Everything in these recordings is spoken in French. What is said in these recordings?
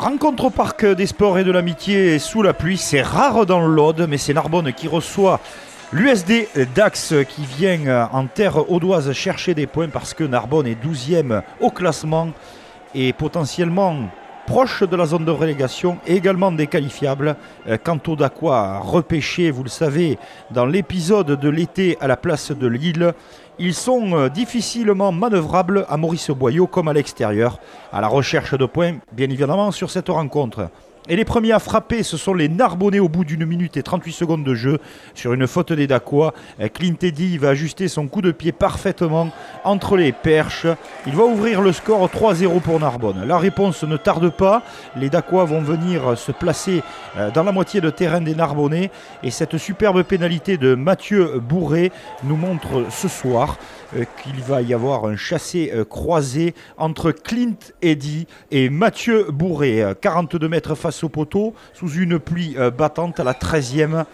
Rencontre au Parc des Sports et de l'Amitié sous la pluie, c'est rare dans l'Aude, mais c'est Narbonne qui reçoit l'USD Dax qui vient en terre audoise chercher des points parce que Narbonne est 12e au classement et potentiellement proche de la zone de relégation et également déqualifiable. Quant aux Dacois repêchés, vous le savez, dans l'épisode de l'été à la place de Lille, ils sont difficilement manœuvrables à Maurice Boyau comme à l'extérieur, à la recherche de points, bien évidemment, sur cette rencontre. Et les premiers à frapper, ce sont les Narbonnais au bout d'1 minute et 38 secondes de jeu sur une faute des Dacois. Clint Eddy va ajuster son coup de pied parfaitement entre les perches. Il va ouvrir le score 3-0 pour Narbonne. La réponse ne tarde pas. Les Dacois vont venir se placer dans la moitié de terrain des Narbonnais. Et cette superbe pénalité de Mathieu Bourré nous montre ce soir qu'il va y avoir un chassé croisé entre Clint Eddy et Mathieu Bourré. 42 mètres face au poteau, sous une pluie battante à la 13e.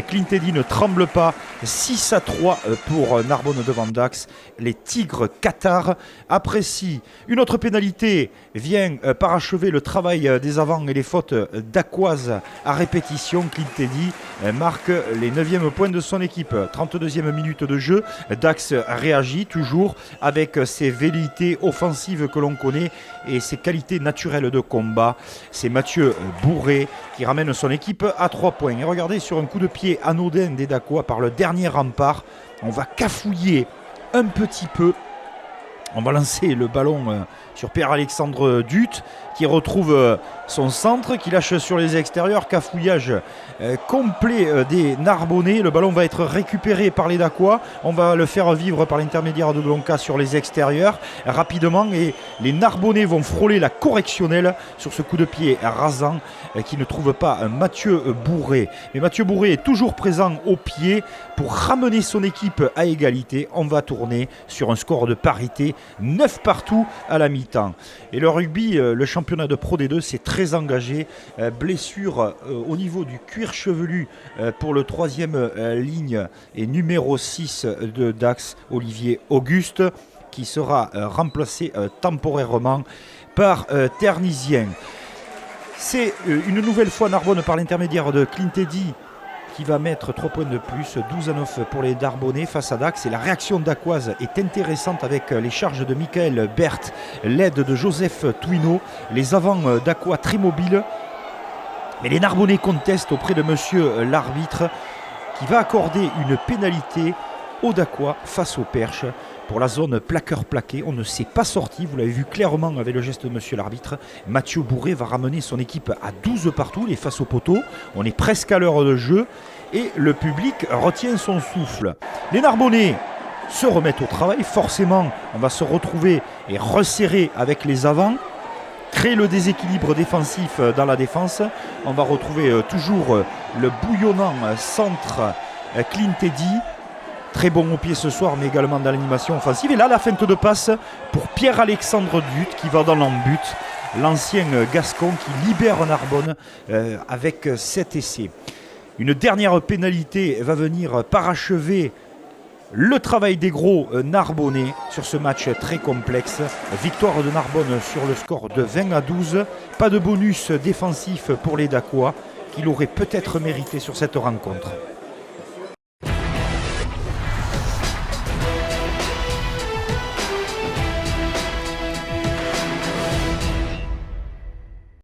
Clint Eddy ne tremble pas. 6-3 pour Narbonne devant Dax. Les Tigres Qatar apprécient. Une autre pénalité vient parachever le travail des avants et les fautes dacoises à répétition. Clint Eddy marque les 9e points de son équipe. 32e minute de jeu. Dax réagit toujours avec ses velléités offensives que l'on connaît et ses qualités naturelles de combat. C'est Mathieu Bourré qui ramène son équipe à 3 points. Et regardez, sur un coup de pied anodin des Dacois par le dernier rempart, on va cafouiller un petit peu. On va lancer le ballon sur Pierre-Alexandre Duth qui retrouve son centre, qui lâche sur les extérieurs. Cafouillage complet des Narbonnais. Le ballon va être récupéré par les Dacois. On va le faire vivre par l'intermédiaire de Blonka sur les extérieurs rapidement. Et les Narbonnais vont frôler la correctionnelle sur ce coup de pied rasant qui ne trouve pas Mathieu Bourré. Mais Mathieu Bourré est toujours présent au pied pour ramener son équipe à égalité. On va tourner sur un score de parité. 9 partout à la mi-temps. Et le rugby, le championnat de Pro D2, c'est très engagé. Blessure au niveau du cuir chevelu pour le 3e ligne et numéro 6 de Dax, Olivier Auguste, qui sera remplacé temporairement par Ternisien. C'est une nouvelle fois Narbonne par l'intermédiaire de Clint Eddy qui va mettre 3 points de plus, 12-9 pour les Narbonnais face à Dax. Et la réaction dacoise est intéressante avec les charges de Michael Berth, l'aide de Joseph Twino, les avants dacois très mobiles. Mais les Narbonnais contestent auprès de monsieur l'arbitre qui va accorder une pénalité aux Dacois face aux perches pour la zone plaqueur-plaqué. On ne s'est pas sorti, vous l'avez vu clairement avec le geste de monsieur l'arbitre. Mathieu Bourré va ramener son équipe à 12 partout, il est face au poteau. On est presque à l'heure de jeu et le public retient son souffle. Les Narbonnais se remettent au travail. Forcément, on va se retrouver et resserrer avec les avants, créer le déséquilibre défensif dans la défense. On va retrouver toujours le bouillonnant centre Clint Eddy. Très bon au pied ce soir, mais également dans l'animation offensive. Et là, la feinte de passe pour Pierre-Alexandre Duth qui va dans l'embut. L'ancien Gascon qui libère Narbonne avec 7 essais. Une dernière pénalité va venir parachever le travail des gros Narbonnais sur ce match très complexe. Victoire de Narbonne sur le score de 20-12. Pas de bonus défensif pour les Dacois qu'il aurait peut-être mérité sur cette rencontre.